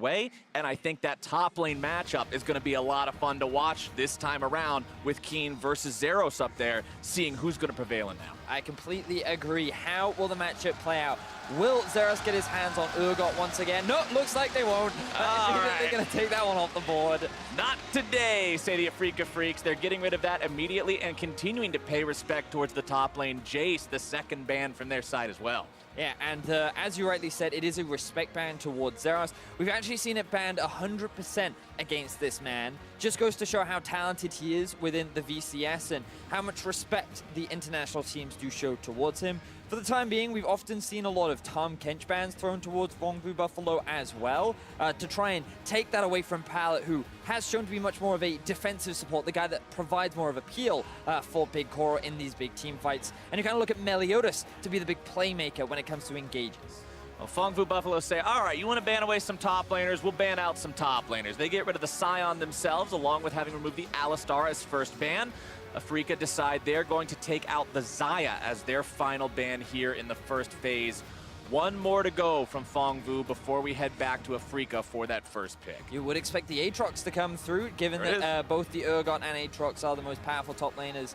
way, and I think that top lane matchup is going to be a lot of fun to watch this time around with Keen versus Zeros up there, seeing who's going to prevail in now. I completely agree. How will the matchup play out? Will Zeros get his hands on Urgot once again? No, looks like they won't. They're going to take that one off the board. Not today, say the Afreeca Freecs. They're getting rid of that immediately and continuing to pay respect towards the top lane. Jace, the second ban from their side as well. Yeah, and as you rightly said, it is a respect ban towards Zeros. We've actually seen it banned 100% against this man. Just goes to show how talented he is within the VCS and how much respect the international teams do show towards him. For the time being, we've often seen a lot of Tom Kench bans thrown towards Phong Vu Buffalo as well, to try and take that away from Pallet, who has shown to be much more of a defensive support, the guy that provides more of appeal for Big Koro in these big team fights. And you kind of look at Meliodas to be the big playmaker when it comes to engages. Well, Phong Vu Buffalo say, all right, you want to ban away some top laners, we'll ban out some top laners. They get rid of the Scion themselves, along with having removed the Alistar as first ban. Afreeca decide they're going to take out the Xayah as their final ban here in the first phase. One more to go from Phong Vu before we head back to Afreeca for that first pick. You would expect the Aatrox to come through, given that both the Urgot and Aatrox are the most powerful top laners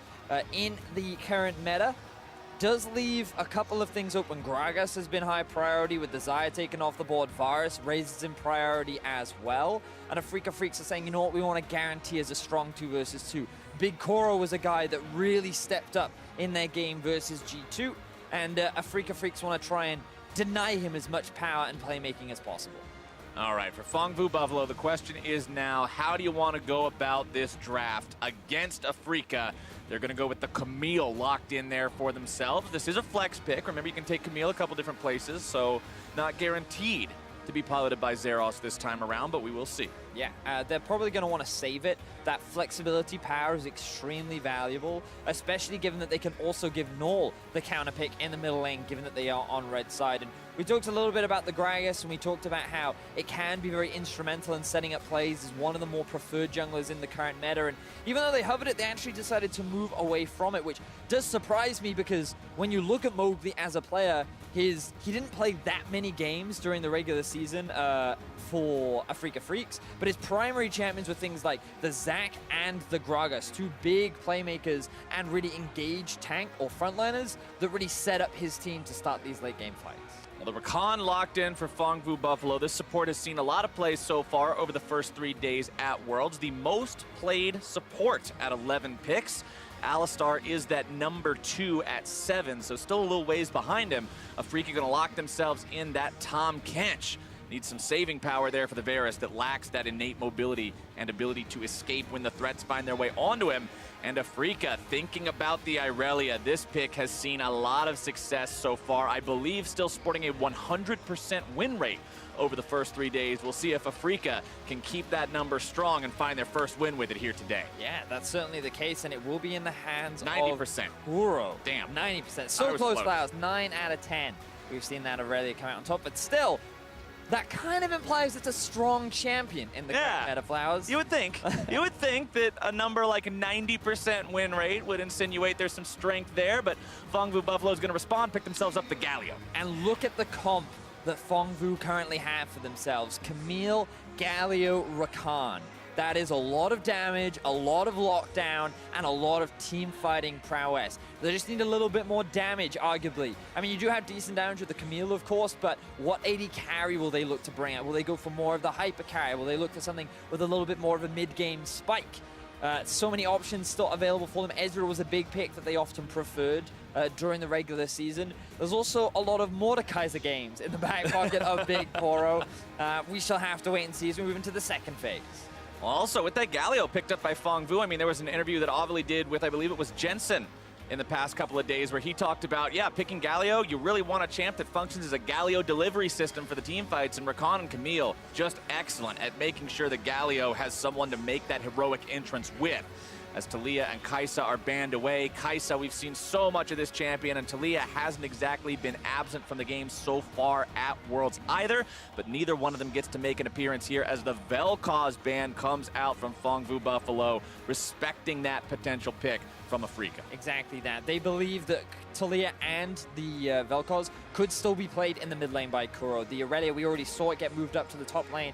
in the current meta. Does leave a couple of things open. Gragas has been high priority with the Xayah taken off the board. Varus raises in priority as well. And Afreeca Freecs are saying, you know what, we want to guarantee as a strong 2 versus 2. Big Koro was a guy that really stepped up in their game versus G2. And Afreeca Freecs want to try and deny him as much power and playmaking as possible. All right, for Phong Vu Buffalo, the question is now, how do you want to go about this draft against Afreeca? They're going to go with the Camille locked in there for themselves. This is a flex pick. Remember, you can take Camille a couple different places, so not guaranteed to be piloted by Zeros this time around, but we will see. Yeah, they're probably going to want to save it. That flexibility power is extremely valuable, especially given that they can also give Null the counter pick in the middle lane, given that they are on red side. And we talked a little bit about the Gragas, and we talked about how it can be very instrumental in setting up plays as one of the more preferred junglers in the current meta. And even though they hovered it, they actually decided to move away from it, which does surprise me because when you look at Mowgli as a player, he didn't play that many games during the regular season for Afreeca Freecs, but his primary champions were things like the Zac and the Gragas, two big playmakers and really engaged tank or frontliners that really set up his team to start these late game fights. Well, the Rakan locked in for Phong Vu Buffalo. This support has seen a lot of plays so far over the first 3 days at Worlds. The most played support at 11 picks. Alistar is that number 2 at 7, so still a little ways behind him. Afreeca going to lock themselves in that Tom Kench. Needs some saving power there for the Varus that lacks that innate mobility and ability to escape when the threats find their way onto him. And Afreeca thinking about the Irelia. This pick has seen a lot of success so far. I believe still sporting a 100% win rate over the first 3 days. We'll see if Afreeca can keep that number strong and find their first win with it here today. Yeah, that's certainly the case, and it will be in the hands 90%. of Kuro. Damn. 90%. So close, Flowers. 9 out of 10. We've seen that Aurelia come out on top, but still, that kind of implies it's a strong champion in the current meta, Flowers. You would think. You would think that a number like a 90% win rate would insinuate there's some strength there, but Phong Vu Buffalo is going to respond, pick themselves up the Galio. And look at the comp that Phong Vu currently have for themselves. Camille, Galio, Rakan. That is a lot of damage, a lot of lockdown, and a lot of team fighting prowess. They just need a little bit more damage, arguably. I mean, you do have decent damage with the Camille, of course, but what AD carry will they look to bring out? Will they go for more of the hyper carry? Will they look for something with a little bit more of a mid-game spike? So many options still available for them. Ezreal was a big pick that they often preferred during the regular season. There's also a lot of Mordekaiser games in the back pocket of Big Koro. We shall have to wait and see as we move into the second phase. Also, with that Galio picked up by Phong Vu, I mean, there was an interview that Ovely did with, I believe it was Jensen, in the past couple of days where he talked about, yeah, picking Galio, you really want a champ that functions as a Galio delivery system for the team fights, and Rakan and Camille just excellent at making sure that Galio has someone to make that heroic entrance with. As Talia and Kai'Sa are banned away. Kai'Sa, we've seen so much of this champion, and Talia hasn't exactly been absent from the game so far at Worlds either, but neither one of them gets to make an appearance here as the Vel'Koz ban comes out from Phong Vu Buffalo, respecting that potential pick from from Afreeca. Exactly that. They believe that Talia and the Vel'Koz could still be played in the mid lane by Kuro. The Aurelia, we already saw it get moved up to the top lane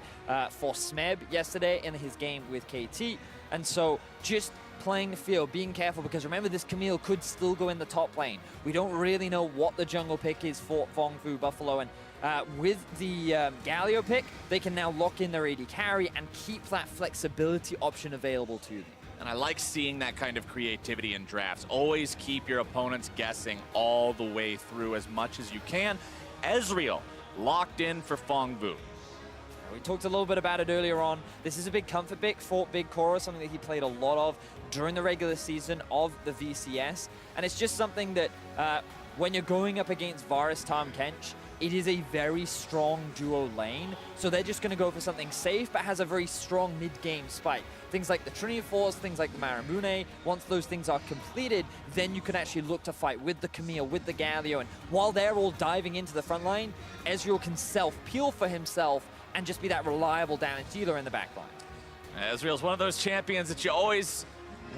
for Smeb yesterday in his game with KT. And so just playing the field, being careful, because remember, this Camille could still go in the top lane. We don't really know what the jungle pick is for Phong Vu Buffalo, and with the Galio pick, they can now lock in their AD carry and keep that flexibility option available to them. And I like seeing that kind of creativity in drafts. Always keep your opponents guessing all the way through as much as you can. Ezreal locked in for Phong Vu. We talked a little bit about it earlier on. This is a big comfort pick for Big Koro, something that he played a lot of during the regular season of the VCS. And it's just something that when you're going up against Varus Tahm Kench, it is a very strong duo lane. So they're just going to go for something safe, but has a very strong mid-game spike. Things like the Trinity Force, things like the Maramune. Once those things are completed, then you can actually look to fight with the Camille, with the Galio. And while they're all diving into the front line, Ezreal can self-peel for himself and just be that reliable damage dealer in the back line. Ezreal's one of those champions that you always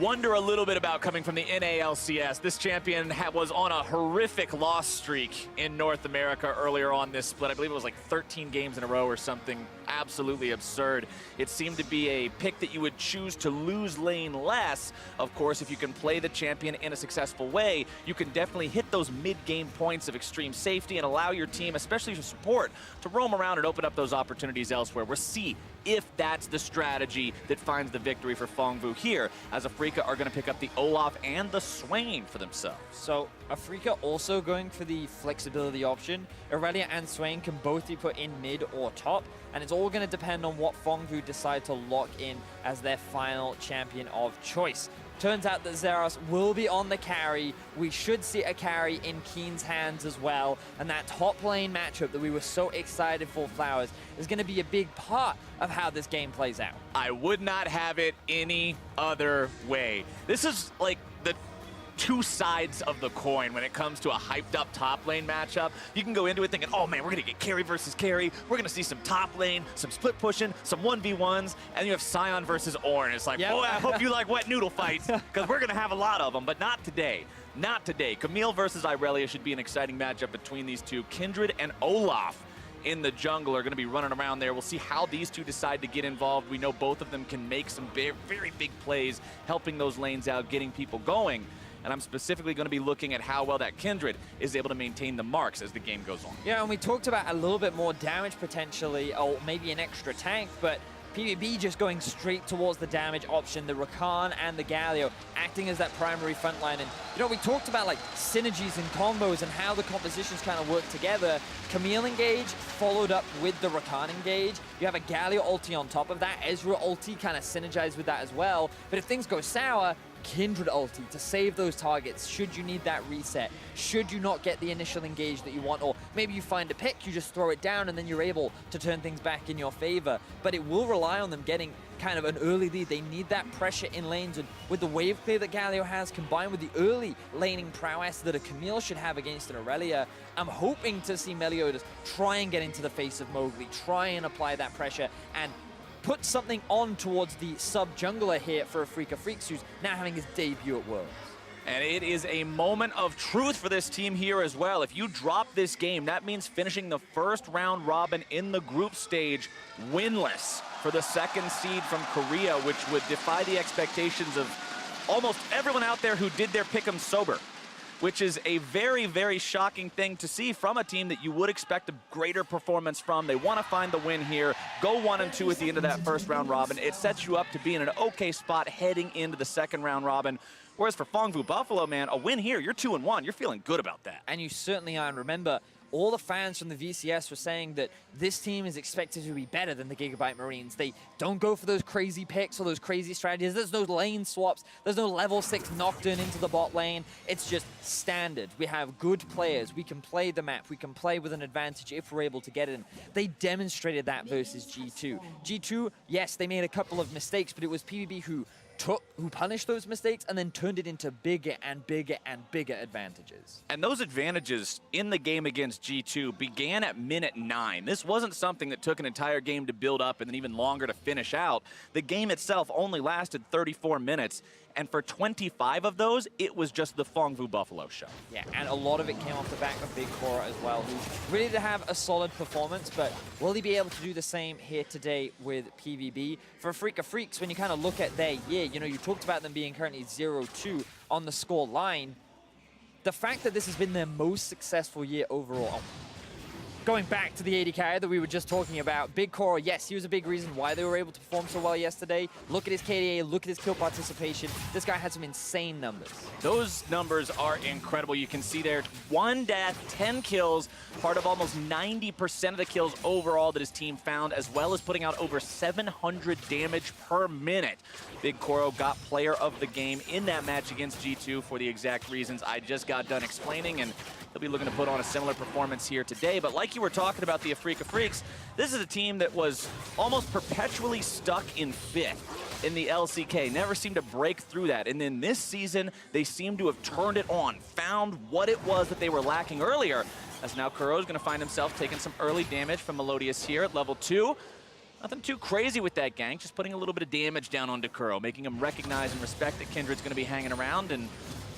wonder a little bit about coming from the NALCS. This champion was on a horrific loss streak in North America earlier on this split. I believe it was like 13 games in a row or something absolutely absurd. It seemed to be a pick that you would choose to lose lane less. Of course, if you can play the champion in a successful way, you can definitely hit those mid-game points of extreme safety and allow your team, especially your support, to roam around and open up those opportunities elsewhere. We'll see if that's the strategy that finds the victory for Phong Vu here, as Afreeca are going to pick up the Olaf and the Swain for themselves. So Afreeca also going for the flexibility option. Aurelia and Swain can both be put in mid or top, and it's all going to depend on what Phong Vu decide to lock in as their final champion of choice. Turns out that Zeros will be on the carry. We should see a carry in Keen's hands as well. And that top lane matchup that we were so excited for, Flowers, is going to be a big part of how this game plays out. I would not have it any other way. This is like the two sides of the coin when it comes to a hyped up top lane matchup. You can go into it thinking, oh man, we're gonna get carry versus carry. We're gonna see some top lane, some split pushing, some 1v1s, and you have Sion versus Ornn. It's like, boy, I hope you like wet noodle fights, because we're gonna have a lot of them, but not today. Not today. Camille versus Irelia should be an exciting matchup between these two. Kindred and Olaf in the jungle are going to be running around there. We'll see how these two decide to get involved. We know both of them can make some very big plays, helping those lanes out, getting people going. And I'm specifically going to be looking at how well that Kindred is able to maintain the marks as the game goes on. Yeah, and we talked about a little bit more damage potentially, or maybe an extra tank, but PVB just going straight towards the damage option, the Rakan and the Galio acting as that primary front line. And, you know, we talked about, like, synergies and combos and how the compositions kind of work together. Camille engage followed up with the Rakan engage. You have a Galio ulti on top of that. Ezreal ulti kind of synergized with that as well. But if things go sour, Kindred ulti to save those targets should you need that reset, should you not get the initial engage that you want, or maybe you find a pick, you just throw it down and then you're able to turn things back in your favor. But it will rely on them getting kind of an early lead. They need that pressure in lanes, and with the wave clear that Galio has combined with the early laning prowess that a Camille should have against an Aurelia, I'm hoping to see Meliodas try and get into the face of Mowgli, try and apply that pressure and put something on towards the sub-jungler here for Afreeca Freecs, who's now having his debut at Worlds. And it is a moment of truth for this team here as well. If you drop this game, that means finishing the first round robin in the group stage winless for the second seed from Korea, which would defy the expectations of almost everyone out there who did their pick'em sober, which is a very shocking thing to see from a team that you would expect a greater performance from. They want to find the win here, go 1-2 at the end of that first round robin. It sets you up to be in an okay spot heading into the second round robin. Whereas for Phong Vu Buffalo, man, a win here, you're 2-1. You're feeling good about that. And you certainly are. And remember, all the fans from the VCS were saying that this team is expected to be better than the Gigabyte Marines. They don't go for those crazy picks or those crazy strategies. There's no lane swaps. There's no level 6 Nocturne into the bot lane. It's just standard. We have good players. We can play the map. We can play with an advantage if we're able to get it in. They demonstrated that versus G2. G2, yes, they made a couple of mistakes, but it was PVB who who punished those mistakes and then turned it into bigger and bigger and bigger advantages. And those advantages in the game against G2 began at minute 9. This wasn't something that took an entire game to build up and then even longer to finish out. The game itself only lasted 34 minutes. And for 25 of those, it was just the Phong Vu Buffalo show. Yeah, and a lot of it came off the back of Big Cora as well, who's ready to have a solid performance, but will he be able to do the same here today with PVB? For Afreeca Freecs, when you kind of look at their year, you know, you talked about them being currently 0-2 on the score line. The fact that this has been their most successful year overall, going back to the AD carry that we were just talking about, Big Cora, yes, he was a big reason why they were able to perform so well yesterday. Look at his KDA, look at his kill participation. This guy had some insane numbers. Those numbers are incredible. You can see there, 1 death, 10 kills, part of almost 90% of the kills overall that his team found, as well as putting out over 700 damage per minute. Big Cora got player of the game in that match against G2 for the exact reasons I just got done explaining, and he'll be looking to put on a similar performance here today. But like you were talking about the Afreeca Freecs, this is a team that was almost perpetually stuck in 5th in the LCK, never seemed to break through that. And then this season, they seem to have turned it on, found what it was that they were lacking earlier, as now Kuro's gonna find himself taking some early damage from Melodious here at level 2. Nothing too crazy with that gank, just putting a little bit of damage down onto Kuro, making him recognize and respect that Kindred's gonna be hanging around and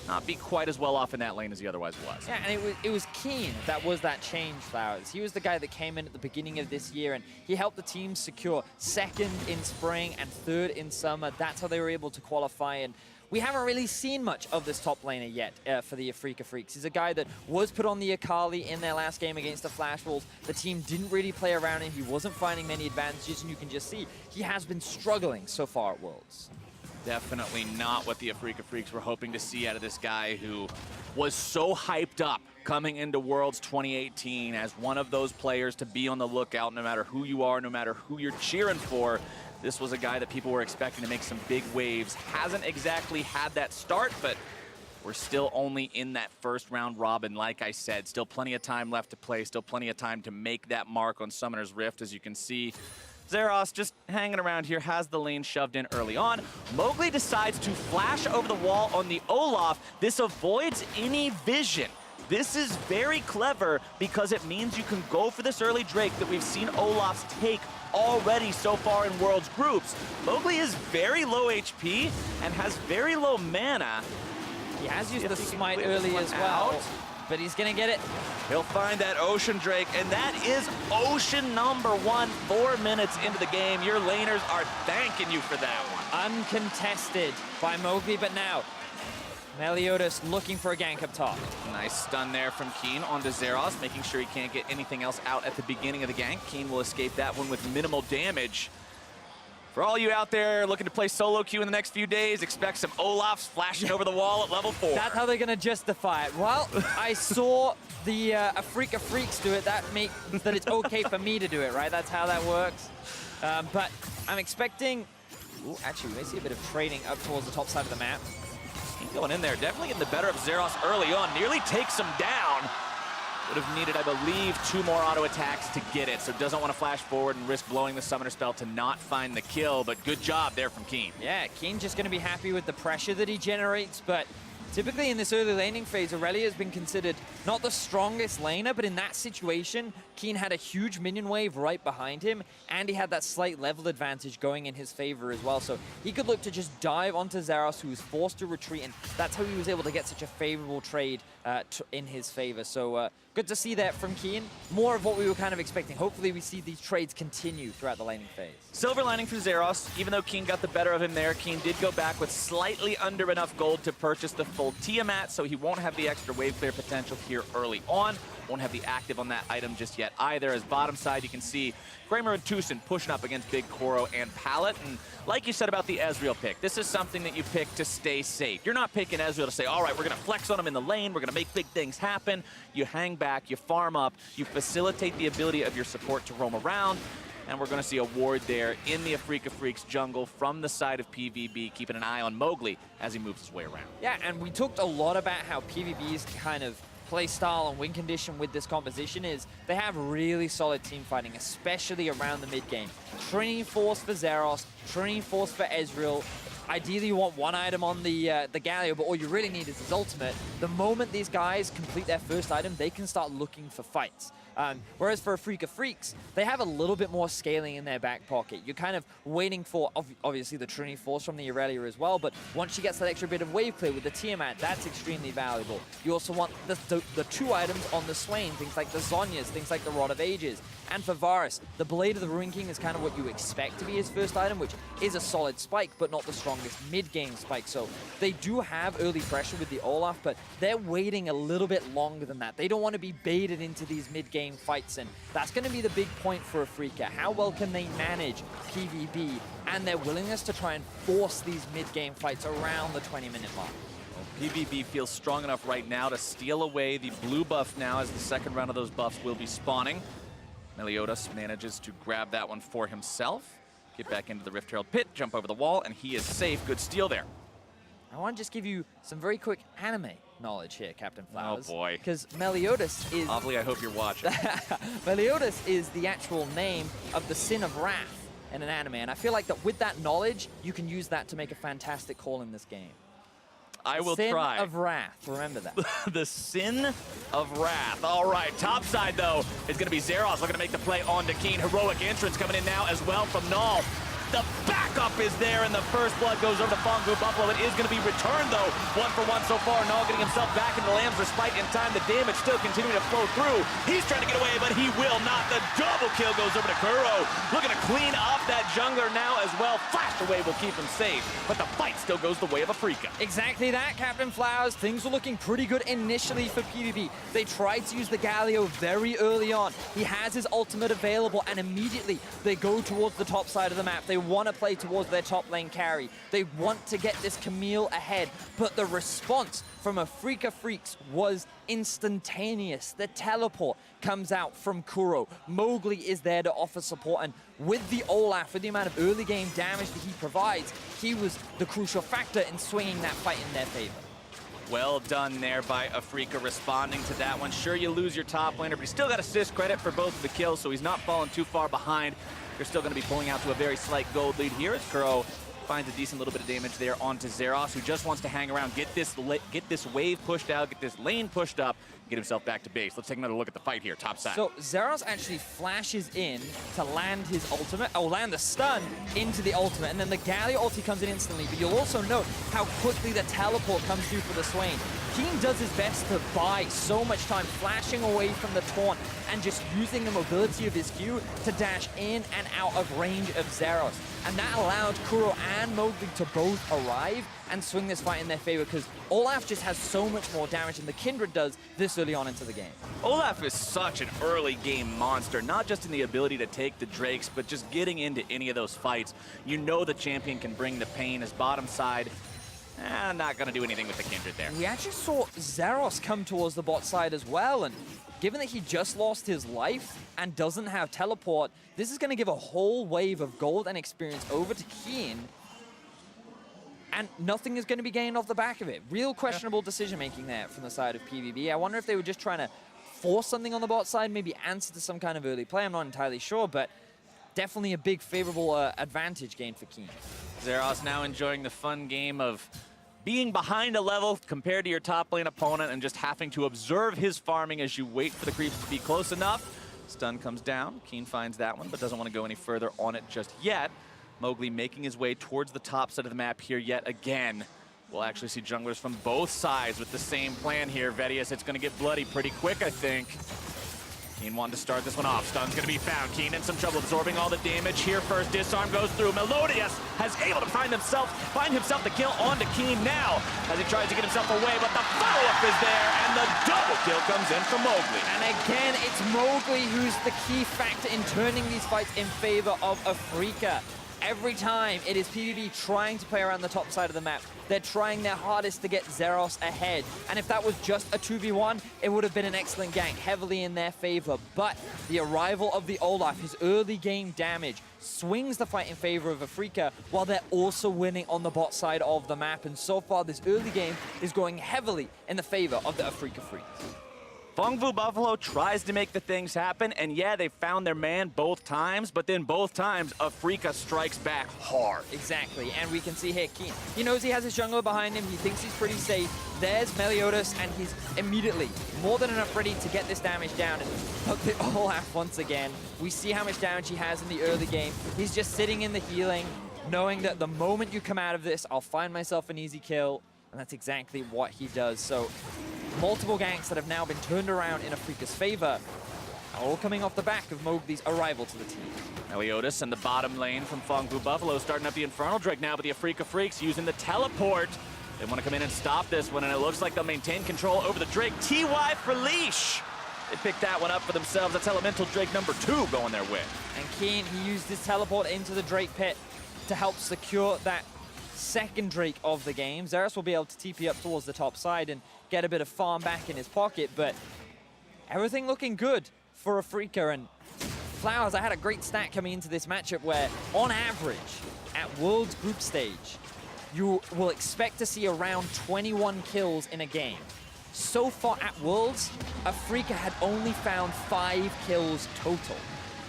not be quite as well off in that lane as he otherwise was. Yeah, and it was Keen that was that change, Flowers. He was the guy that came in at the beginning of this year, and he helped the team secure 2nd in spring and 3rd in summer. That's how they were able to qualify, and we haven't really seen much of this top laner yet for the Afreeca Freecs. He's a guy that was put on the Akali in their last game against the Flash Wolves. The team didn't really play around him. He wasn't finding many advantages, and you can just see he has been struggling so far at Worlds. Definitely not what the Afreeca Freecs were hoping to see out of this guy who was so hyped up coming into Worlds 2018 as one of those players to be on the lookout no matter who you are, no matter who you're cheering for. This was a guy that people were expecting to make some big waves. Hasn't exactly had that start, but we're still only in that first round robin, like I said. Still plenty of time left to play, still plenty of time to make that mark on Summoner's Rift, as you can see. Zeros just hanging around here, has the lane shoved in early on. Mowgli decides to flash over the wall on the Olaf. This avoids any vision. This is very clever because it means you can go for this early Drake that we've seen Olafs take already so far in Worlds groups. Mowgli is very low HP and has very low mana. He has used the smite early as well, but he's gonna get it. He'll find that Ocean Drake, and that is Ocean number 1, 4 minutes into the game. Your laners are thanking you for that one. Uncontested by Mowgli, but now Meliodas looking for a gank up top. Nice stun there from Keen onto Zeros, making sure he can't get anything else out at the beginning of the gank. Keen will escape that one with minimal damage. For all you out there looking to play solo queue in the next few days, expect some Olafs flashing over the wall at level 4. That's how they're going to justify it. Well, I saw the Afreeca Freecs do it. That makes that it's okay for me to do it, right? That's how that works. But I'm expecting... Ooh, actually, we may see a bit of trading up towards the top side of the map. He's going in there, definitely getting the better of Zeros early on. Nearly takes him down. Would have needed, I believe, 2 more auto attacks to get it, so doesn't want to flash forward and risk blowing the summoner spell to not find the kill, but good job there from Keen. Yeah, Keen just going to be happy with the pressure that he generates, but typically in this early laning phase, Aurelia has been considered not the strongest laner, but in that situation, Keen had a huge minion wave right behind him, and he had that slight level advantage going in his favor as well. So he could look to just dive onto Zeros, who was forced to retreat, and that's how he was able to get such a favorable trade in his favor. So good to see that from Keen. More of what we were kind of expecting. Hopefully we see these trades continue throughout the laning phase. Silver lining for Zeros. Even though Keen got the better of him there, Keen did go back with slightly under enough gold to purchase the full Tiamat, so he won't have the extra wave clear potential here early on. Won't have the active on that item just yet either. As bottom side, you can see Kramer and Tucson pushing up against Big Koro and Pallet. And like you said about the Ezreal pick, this is something that you pick to stay safe. You're not picking Ezreal to say, all right, we're going to flex on him in the lane, we're going to make big things happen. You hang back, you farm up, you facilitate the ability of your support to roam around. And we're going to see a ward there in the Afreeca Freecs jungle from the side of PVB, keeping an eye on Mowgli as he moves his way around. Yeah, and we talked a lot about how PVB's kind of play style and win condition with this composition is they have really solid team fighting, especially around the mid game. Trinity Force for Zeros, Trinity Force for Ezreal, ideally you want one item on the Galio, but all you really need is his ultimate. The moment these guys complete their first item, they can start looking for fights. Whereas for Afreeca Freecs, they have a little bit more scaling in their back pocket. You're kind of waiting for, obviously, the Trinity Force from the Irelia as well, but once she gets that extra bit of wave clear with the Tiamat, that's extremely valuable. You also want the 2 items on the Swain, things like the Zhonya's, things like the Rod of Ages. And for Varus, the Blade of the Ruin King is kind of what you expect to be his first item, which is a solid spike, but not the strongest mid-game spike. So they do have early pressure with the Olaf, but they're waiting a little bit longer than that. They don't want to be baited into these mid-game fights, and that's going to be the big point for Afreeca. How well can they manage PVB and their willingness to try and force these mid-game fights around the 20-minute mark? PVB feels strong enough right now to steal away the blue buff now, as the second round of those buffs will be spawning. Meliodas manages to grab that one for himself, get back into the Rift Herald pit, jump over the wall, and he is safe. Good steal there. I want to just give you some very quick anime knowledge here, Captain Flowers. Oh boy. Because Meliodas is... Awfully, I hope you're watching. Meliodas is the actual name of the Sin of Wrath in an anime, and I feel like that with that knowledge, you can use that to make a fantastic call in this game. I will Sin try. of Wrath, remember that. The Sin of Wrath. All right, top side, though, is going to be Zeros looking to make the play on Keen. Heroic entrance coming in now as well from Null. The backup is there, and the first blood goes over to Phong Vu Buffalo. It is going to be returned, though. 1 for 1 so far. Null getting himself back into the Lamb's Respite in time. The damage still continuing to flow through. He's trying to get away, but he will not. The double kill goes over to Kuro. Looking to clean up that jungler now as well. Flash away will keep him safe, but the fight still goes the way of Afreeca. Exactly that, Captain Flowers. Things were looking pretty good initially for PvP. They tried to use the Galio very early on. He has his ultimate available, and immediately they go towards the top side of the map. They want to play towards their top lane carry. They want to get this Camille ahead, but the response from Afreeca Freecs was instantaneous. The teleport comes out from Kuro. Mowgli is there to offer support, and with the Olaf, with the amount of early game damage that he provides, he was the crucial factor in swinging that fight in their favor. Well done there by Afreeca responding to that one. Sure, you lose your top laner, but he still got assist credit for both of the kills, so he's not falling too far behind. They're still going to be pulling out to a very slight gold lead here as Kuro finds a decent little bit of damage there onto Zeros, who just wants to hang around, get this wave pushed out, get this lane pushed up, get himself back to base. Let's take another look at the fight here, top side. So Zeros actually flashes in to land his ultimate, land the stun into the ultimate, and then the Galio ulti comes in instantly, but you'll also note how quickly the teleport comes through for the Swain. Keen does his best to buy so much time, flashing away from the taunt and just using the mobility of his Q to dash in and out of range of Zeros. And that allowed Kuro and Mowgli to both arrive and swing this fight in their favor, because Olaf just has so much more damage than the Kindred does this early on into the game. Olaf is such an early game monster, not just in the ability to take the Drakes, but just getting into any of those fights. You know the champion can bring the pain. His bottom side, not going to do anything with the Kindred there. We actually saw Zeros come towards the bot side as well, and given that he just lost his life and doesn't have teleport, this is going to give a whole wave of gold and experience over to Keen, and nothing is going to be gained off the back of it. Real questionable decision-making there from the side of PVB. I wonder if they were just trying to force something on the bot side, maybe answer to some kind of early play. I'm not entirely sure, but definitely a big favorable advantage gained for Keen. Zeros now enjoying the fun game of being behind a level compared to your top lane opponent and just having to observe his farming as you wait for the creeps to be close enough. Stun comes down. Keen finds that one, but doesn't want to go any further on it just yet. Mowgli making his way towards the top side of the map here yet again. We'll actually see junglers from both sides with the same plan here. Vedius, it's going to get bloody pretty quick, I think. Keen wanted to start this one off. Stun's going to be found. Keen in some trouble, absorbing all the damage here first. Disarm goes through. Melodius has able to find himself the kill onto Keen now as he tries to get himself away, but the follow-up is there, and the double kill comes in from Mowgli. And again, it's Mowgli who's the key factor in turning these fights in favor of Afreeca. Every time it is PvB trying to play around the top side of the map. They're trying their hardest to get Zeros ahead. And if that was just a 2v1, it would have been an excellent gank, heavily in their favor. But the arrival of the Olaf, his early game damage, swings the fight in favor of Afreeca, while they're also winning on the bot side of the map. And so far, this early game is going heavily in the favor of the Afreeca Freecs. Phong Vu Buffalo tries to make the things happen, and yeah, they found their man both times, but then both times, Afreeca strikes back hard. Exactly, and we can see here, Keen, he knows he has his jungler behind him, he thinks he's pretty safe. There's Meliodas, and he's immediately more than enough ready to get this damage down and hook it all out once again. We see how much damage he has in the early game. He's just sitting in the healing, knowing that the moment you come out of this, I'll find myself an easy kill, and that's exactly what he does. So, multiple ganks that have now been turned around in Afreeca's favor, all coming off the back of Mowgli's arrival to the team. Meliodas in the bottom lane from Phong Vu Buffalo starting up the Infernal Drake now, but the Afreeca Freecs using the teleport. They want to come in and stop this one, and it looks like they'll maintain control over the Drake. TY for leash. They picked that one up for themselves. That's Elemental Drake number 2 going their way. And Keen, he used his teleport into the Drake pit to help secure that second Drake of the game. Xerath will be able to TP up towards the top side and get a bit of farm back in his pocket, but everything looking good for Afreeca. And Flowers, I had a great stat coming into this matchup where, on average, at Worlds group stage, you will expect to see around 21 kills in a game. So far at Worlds, Afreeca had only found 5 kills total.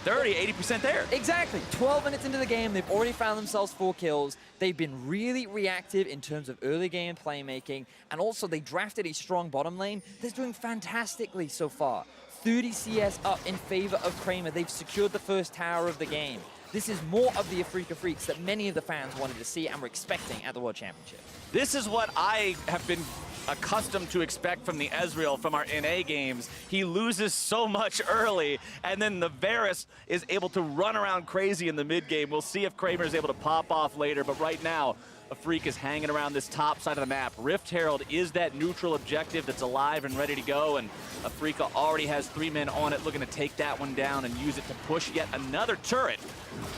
80% there. Exactly. 12 minutes into the game, they've already found themselves 4 kills. They've been really reactive in terms of early game playmaking, and also they drafted a strong bottom lane that's doing fantastically so far. 30 CS up in favor of Kramer. They've secured the first tower of the game. This is more of the Afreeca Freecs that many of the fans wanted to see and were expecting at the World Championship. This is what I have been accustomed to expect from the Ezreal from our NA games. He loses so much early, and then the Varus is able to run around crazy in the mid game. We'll see if Kramer is able to pop off later, but right now, Afreeca is hanging around this top side of the map. Rift Herald is that neutral objective that's alive and ready to go, and Afreeca already has 3 men on it, looking to take that one down and use it to push yet another turret.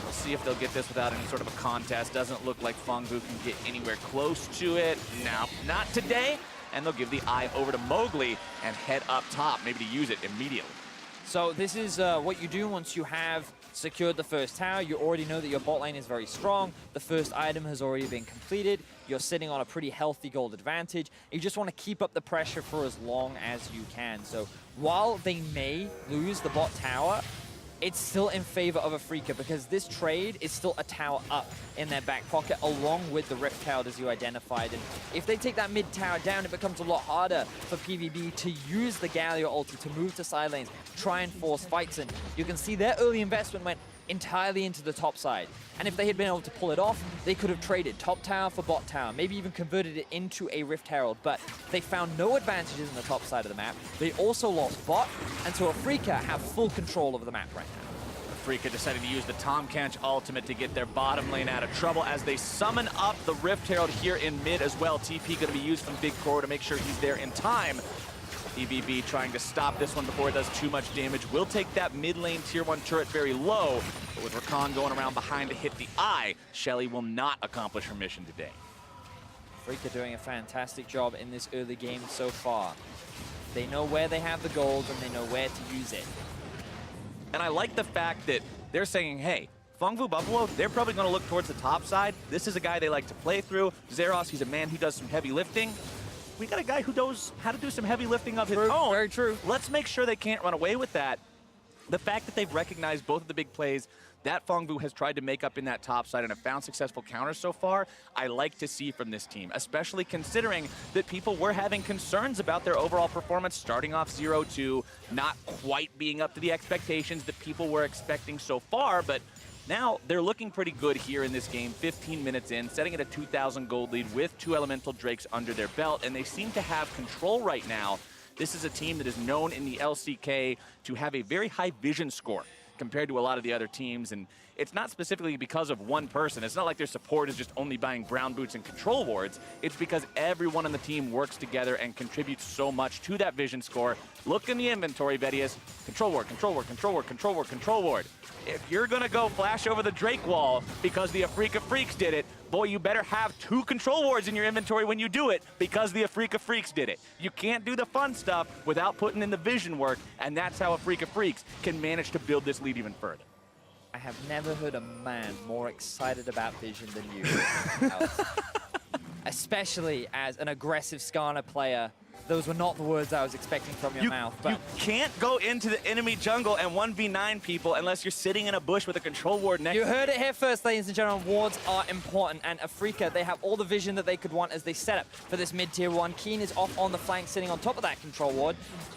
We'll see if they'll get this without any sort of a contest. Doesn't look like Phong Vu can get anywhere close to it. No, not today. And they'll give the eye over to Mowgli and head up top, maybe to use it immediately. So this is what you do once you have secured the first tower. You already know that your bot lane is very strong. The first item has already been completed. You're sitting on a pretty healthy gold advantage. You just want to keep up the pressure for as long as you can. So while they may lose the bot tower, it's still in favor of Afreeca because this trade is still a tower up in their back pocket along with the Rift Herald as you identified. And if they take that mid tower down, it becomes a lot harder for PVB to use the Galio ulti to move to side lanes, try and force fights. And you can see their early investment went entirely into the top side. And if they had been able to pull it off, they could have traded top tower for bot tower, maybe even converted it into a Rift Herald, but they found no advantages in the top side of the map. They also lost bot, and so Afreeca have full control of the map right now. Afreeca decided to use the Tom Kench ultimate to get their bottom lane out of trouble as they summon up the Rift Herald here in mid as well. TP going to be used from Big Core to make sure he's there in time. PVB trying to stop this one before it does too much damage. Will take that mid lane tier 1 turret very low, but with Rakan going around behind to hit the eye, Shelly will not accomplish her mission today. Afreeca doing a fantastic job in this early game so far. They know where they have the gold and they know where to use it. And I like the fact that they're saying, hey, Phong Vu Buffalo, they're probably going to look towards the top side. This is a guy they like to play through. Xerath, he's a man who does some heavy lifting. We got a guy who knows how to do some heavy lifting of his own. Very true. Let's make sure they can't run away with that. The fact that they've recognized both of the big plays that Phong Vu has tried to make up in that top side and have found successful counters so far, I like to see from this team, especially considering that people were having concerns about their overall performance starting off 0-2, not quite being up to the expectations that people were expecting so far, but now they're looking pretty good here in this game, 15 minutes in, setting it a 2,000 gold lead with 2 Elemental Drakes under their belt, and they seem to have control right now. This is a team that is known in the LCK to have a very high vision score compared to a lot of the other teams, and it's not specifically because of one person. It's not like their support is just only buying brown boots and control wards. It's because everyone on the team works together and contributes so much to that vision score. Look in the inventory, Vedius. Control ward, control ward, control ward, control ward, control ward. If you're gonna go flash over the Drake wall because the Afreeca Freecs did it, boy, you better have 2 control wards in your inventory when you do it because the Afreeca Freecs did it. You can't do the fun stuff without putting in the vision work, and that's how Afreeca Freecs can manage to build this lead even further. I have never heard a man more excited about vision than you. Especially as an aggressive Skarner player those were not the words I was expecting from your mouth. But you can't go into the enemy jungle and 1v9 people unless you're sitting in a bush with a control ward next to you. You heard it here first, ladies and gentlemen. Wards are important, and Afreeca, they have all the vision that they could want as they set up for this mid-tier 1. Keen is off on the flank, sitting on top of that control ward,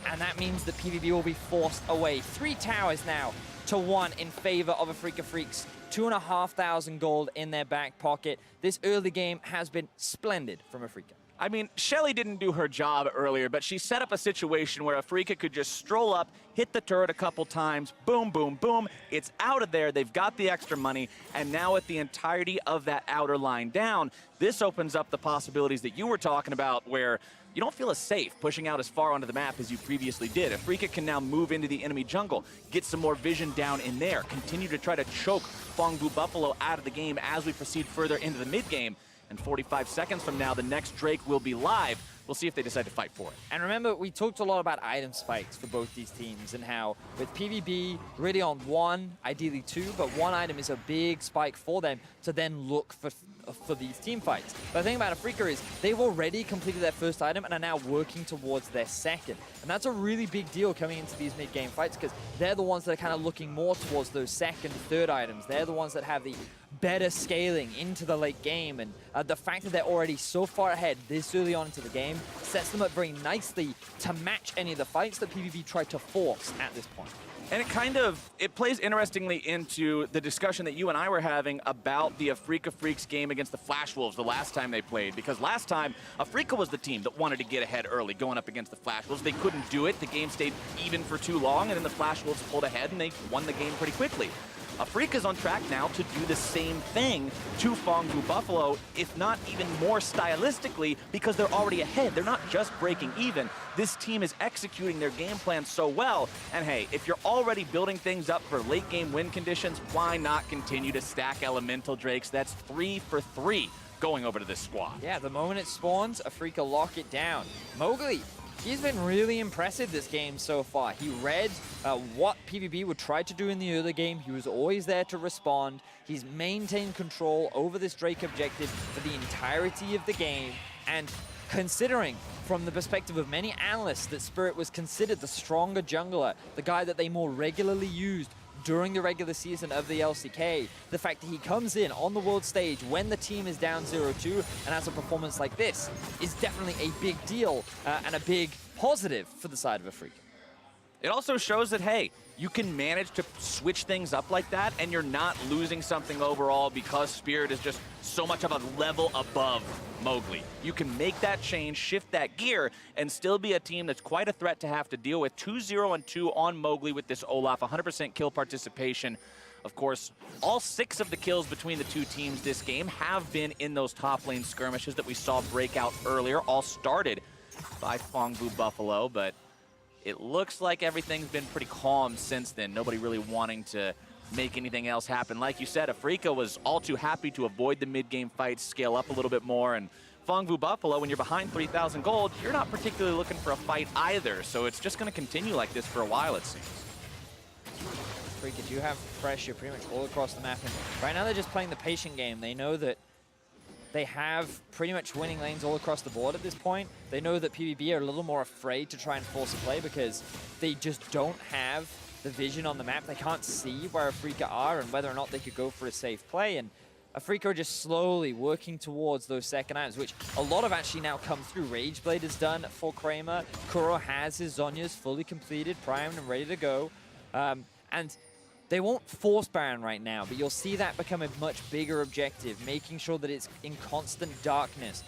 and that means that PVB will be forced away. 3 towers now to 1 in favor of Afreeca Freecs. 2,500 gold in their back pocket. This early game has been splendid from Afreeca. I mean, Shelly didn't do her job earlier, but she set up a situation where Afreeca could just stroll up, hit the turret a couple times, boom, boom, boom. It's out of there. They've got the extra money, and now with the entirety of that outer line down, this opens up the possibilities that you were talking about where you don't feel as safe pushing out as far onto the map as you previously did. Afreeca can now move into the enemy jungle, get some more vision down in there, continue to try to choke Phong Vu Buffalo out of the game as we proceed further into the mid-game. And 45 seconds from now, the next Drake will be live. We'll see if they decide to fight for it. And remember, we talked a lot about item spikes for both these teams and how with PVB really on 1, ideally 2, but 1 item is a big spike for them to then look for these team fights. But the thing about Afreeca is they've already completed their first item and are now working towards their second. And that's a really big deal coming into these mid-game fights because they're the ones that are kind of looking more towards those second, third items. They're the ones that have the better scaling into the late game, and the fact that they're already so far ahead this early on into the game sets them up very nicely to match any of the fights that PvP tried to force at this point. And it plays interestingly into the discussion that you and I were having about the Afreeca Freecs game against the Flash Wolves the last time they played. Because last time, Afreeca was the team that wanted to get ahead early going up against the Flash Wolves. They couldn't do it. The game stayed even for too long, and then the Flash Wolves pulled ahead, and they won the game pretty quickly. Afreeca's on track now to do the same thing to Phong Vu Buffalo, if not even more stylistically, because they're already ahead. They're not just breaking even. This team is executing their game plan so well. And hey, if you're already building things up for late game win conditions, why not continue to stack Elemental Drakes? That's 3 for 3 going over to this squad. Yeah, the moment it spawns, Afreeca lock it down. Mowgli, he's been really impressive this game so far. He read what PVB would try to do in the early game. He was always there to respond. He's maintained control over this Drake objective for the entirety of the game. And considering from the perspective of many analysts that Spirit was considered the stronger jungler, the guy that they more regularly used during the regular season of the LCK, the fact that he comes in on the world stage when the team is down 0-2 and has a performance like this is definitely a big deal and a big positive for the side of Afreeca. It also shows that, hey, you can manage to switch things up like that and you're not losing something overall because Spirit is just so much of a level above Mowgli. You can make that change, shift that gear, and still be a team that's quite a threat to have to deal with. 2-0-2 on Mowgli with this Olaf, 100% kill participation. Of course, all 6 of the kills between the two teams this game have been in those top lane skirmishes that we saw break out earlier, all started by Phong Vu Buffalo, but it looks like everything's been pretty calm since then. Nobody really wanting to make anything else happen. Like you said, Afreeca was all too happy to avoid the mid-game fights, scale up a little bit more, and Phong Vu Buffalo, when you're behind 3,000 gold, you're not particularly looking for a fight either, so it's just going to continue like this for a while, it seems. Afreeca do have pressure pretty much all across the map, and right now they're just playing the patient game. They know that they have pretty much winning lanes all across the board at this point. They know that PVB are a little more afraid to try and force a play because they just don't have the vision on the map. They can't see where Afreeca are and whether or not they could go for a safe play. And Afreeca are just slowly working towards those second items, which a lot have actually now come through. Rageblade is done for Kramer. Kuro has his Zhonya's fully completed, primed and ready to go. And they won't force Baron right now, but you'll see that become a much bigger objective, making sure that it's in constant darkness.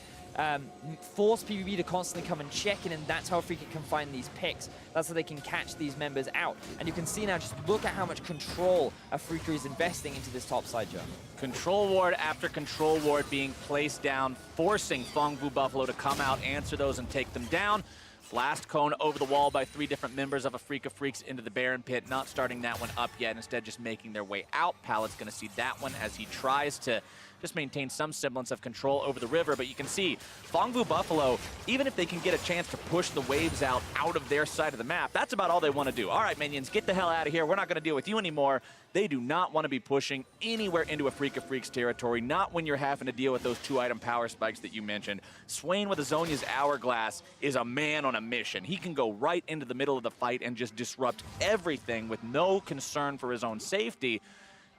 Force PVB to constantly come and check in, and that's how Afreeca can find these picks. That's how they can catch these members out. And you can see now, just look at how much control Afreeca is investing into this top side jump. Control ward after control ward being placed down, forcing Phong Vu Buffalo to come out, answer those, and take them down. Blast cone over the wall by 3 different members of Afreeca Freecs into the Baron pit, not starting that one up yet, instead just making their way out. Pallet's going to see that one as he tries to just maintain some semblance of control over the river. But you can see Phong Vu Buffalo, even if they can get a chance to push the waves out of their side of the map, that's about all they want to do. All right, minions, get the hell out of here. We're not going to deal with you anymore. They do not want to be pushing anywhere into Afreeca Freecs territory, not when you're having to deal with those 2-item power spikes that you mentioned. Swain with Azonia's Hourglass is a man on a mission. He can go right into the middle of the fight and just disrupt everything with no concern for his own safety.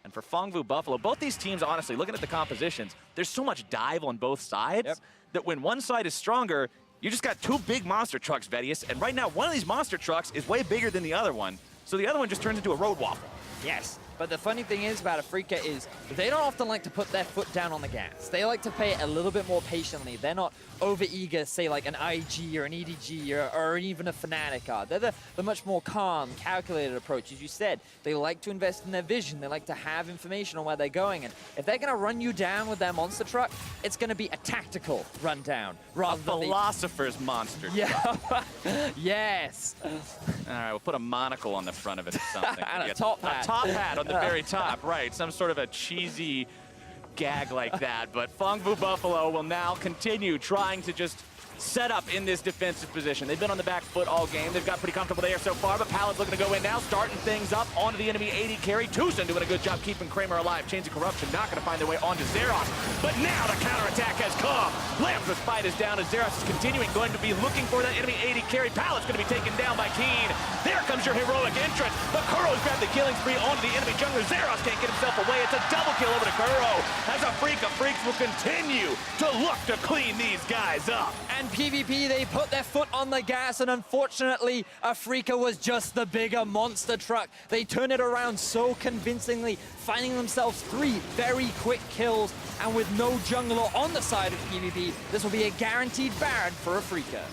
And for Phong Vu Buffalo, both these teams, honestly, looking at the compositions, there's so much dive on both sides that when one side is stronger, you just got 2 big monster trucks, Vedius. And right now, one of these monster trucks is way bigger than the other one. So the other one just turns into a road waffle. Yes, but the funny thing is about Afreeca is they don't often like to put their foot down on the gas. They like to play it a little bit more patiently. They're not over-eager, say, like an IG or an EDG or even a Fnatic are. They're the much more calm, calculated approach. As you said, they like to invest in their vision. They like to have information on where they're going. And if they're going to run you down with their monster truck, it's going to be a tactical rundown rather than philosopher's monster. Yeah. Yes. All right, we'll put a monocle on the front of it or something. And a top hat. A top hat on the very top, right. Some sort of a cheesy gag like that. But Phong Vu Buffalo will now continue trying to just set up in this defensive position. They've been on the back foot all game. They've got pretty comfortable there so far, but Palad's looking to go in now, starting things up onto the enemy 80 carry. Tucson doing a good job keeping Kramer alive. Chains of Corruption not going to find their way onto Zeros, but now the counterattack has come. Lampr's fight is down as Zeros is continuing, going to be looking for that enemy 80 carry. Palad's going to be taken down by Keen. There comes your heroic entrance, but Kuro's grabbed the killing spree onto the enemy jungler. Zeros can't get himself away. It's a double kill over to Kuro, as Afreeca Freecs will continue to look to clean these guys up. And PvP, they put their foot on the gas, and unfortunately, Afreeca was just the bigger monster truck. They turn it around so convincingly, finding themselves 3 very quick kills, and with no jungler on the side of PvP, this will be a guaranteed Baron for Afreeca.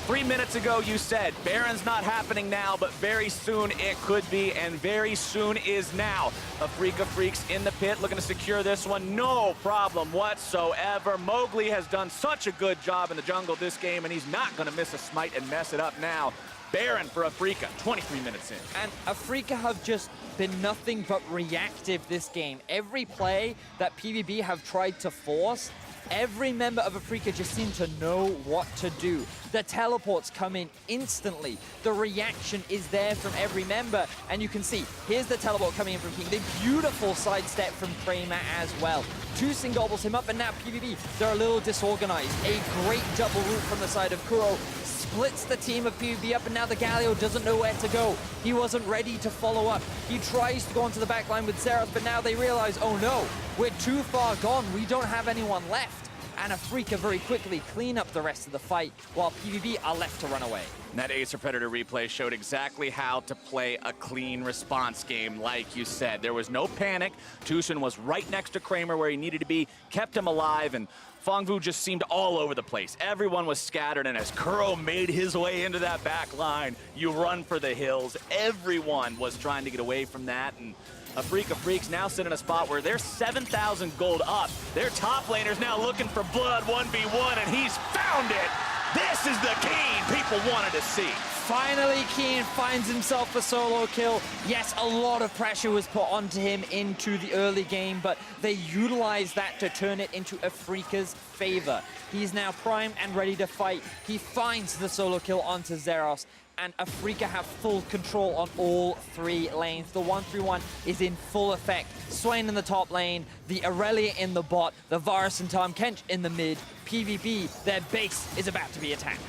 3 minutes ago, you said Baron's not happening now, but very soon it could be, and very soon is now. Afreeca Freecs in the pit, looking to secure this one. No problem whatsoever. Mowgli has done such a good job in the jungle this game, and he's not going to miss a smite and mess it up now. Baron for Afreeca, 23 minutes in. And Afreeca have just been nothing but reactive this game. Every play that PVB have tried to force, every member of Afreeca just seemed to know what to do. The teleports come in instantly. The reaction is there from every member. And you can see, here's the teleport coming in from King. The beautiful sidestep from Kramer as well. Tucson gobbles him up, and now PvP, they're a little disorganized. A great double root from the side of Kuro splits the team of PvP up, and now the Galio doesn't know where to go. He wasn't ready to follow up. He tries to go onto the back line with Zeros, but now they realize, oh no, we're too far gone. We don't have anyone left. And Afreeca very quickly clean up the rest of the fight, while PvP are left to run away. And that Acer Predator replay showed exactly how to play a clean response game, like you said. There was no panic. Tucson was right next to Kramer where he needed to be, kept him alive, and Phong Vu just seemed all over the place. Everyone was scattered, and as Kuro made his way into that back line, you run for the hills. Everyone was trying to get away from that, and Afreeca Freecs now sit in a spot where they're 7,000 gold up. Their top laner's now looking for blood 1v1, and he's found it. This is the Keen people wanted to see. Finally, Keen finds himself a solo kill. Yes, a lot of pressure was put onto him into the early game, but they utilized that to turn it into Afreeca's favor. He's now primed and ready to fight. He finds the solo kill onto Zeros, and Afreeca have full control on all 3 lanes. The 1-3-1 is in full effect. Swain in the top lane, the Aurelia in the bot, the Varus and Tom Kench in the mid. PvP, their base is about to be attacked.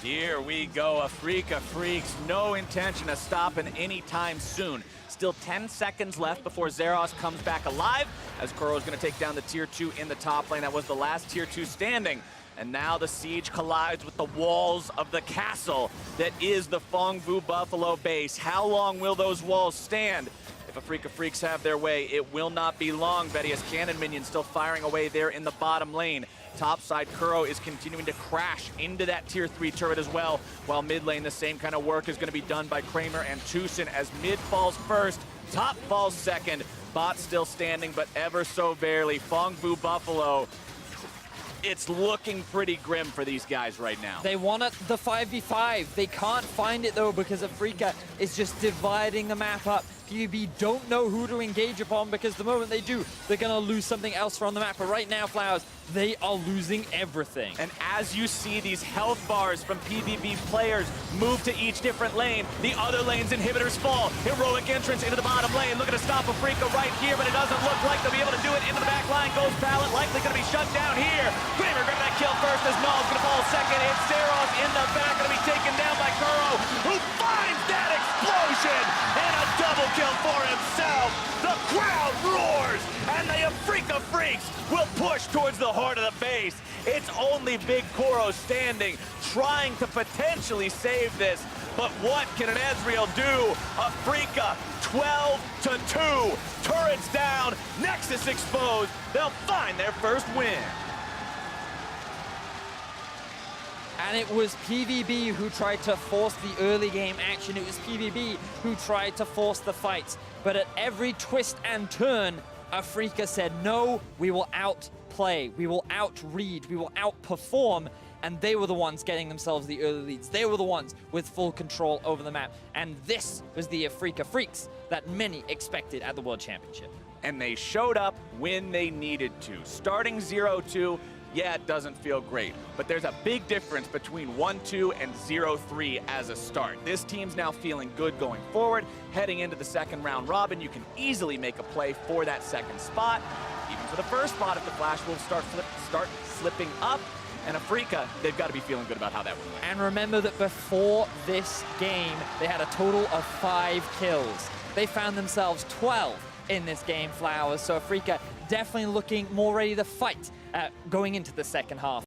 Here we go, Afreeca Freecs, no intention of stopping anytime soon. Still 10 seconds left before Zeros comes back alive, as Kuro is going to take down the tier 2 in the top lane. That was the last tier 2 standing. And now the siege collides with the walls of the castle that is the Phong Vu Buffalo base. How long will those walls stand? If Afreeca Freecs have their way, it will not be long. Vedius cannon minions still firing away there in the bottom lane. Topside, Kuro is continuing to crash into that tier 3 turret as well, while mid lane, the same kind of work is going to be done by Kramer and Tucson as mid falls first, top falls second, bot still standing, but ever so barely. Phong Vu Buffalo, it's looking pretty grim for these guys right now. They want it the 5v5. They can't find it though because Afreeca is just dividing the map up. PVB don't know who to engage upon, because the moment they do, they're going to lose something else from the map. But right now, Flowers, they are losing everything. And as you see these health bars from PVB players move to each different lane, the other lane's inhibitors fall. Heroic entrance into the bottom lane, looking to stop Afreeca right here, but it doesn't look like they'll be able to do it. Into the back line goes Pallet, likely going to be shut down here. Kramer grabbing that kill first as Null's going to fall second. It's Zeros in the back, going to be taken down by Kuro, who finds that explosion and a double kill for himself. The crowd roars, and the Afreeca Freecs will push towards the heart of the base. It's only Big Kuro standing, trying to potentially save this. But what can an Ezreal do? Afreeca 12-2. Turrets down, Nexus exposed. They'll find their first win. And it was PVB who tried to force the early game action. It was PVB who tried to force the fights. But at every twist and turn, Afreeca said, no, we will outplay, we will outread, we will outperform. And they were the ones getting themselves the early leads. They were the ones with full control over the map. And this was the Afreeca Freecs that many expected at the World Championship. And they showed up when they needed to. Starting 0-2, yeah, it doesn't feel great, but there's a big difference between 1-2 and 0-3 as a start. This team's now feeling good going forward. Heading into the second round robin, you can easily make a play for that second spot. Even for the first spot, if the Flash will start slipping up. And Afreeca, they've got to be feeling good about how that went. And remember that before this game, they had a total of 5 kills. They found themselves 12 in this game, Flowers. So Afreeca definitely looking more ready to fight going into the second half.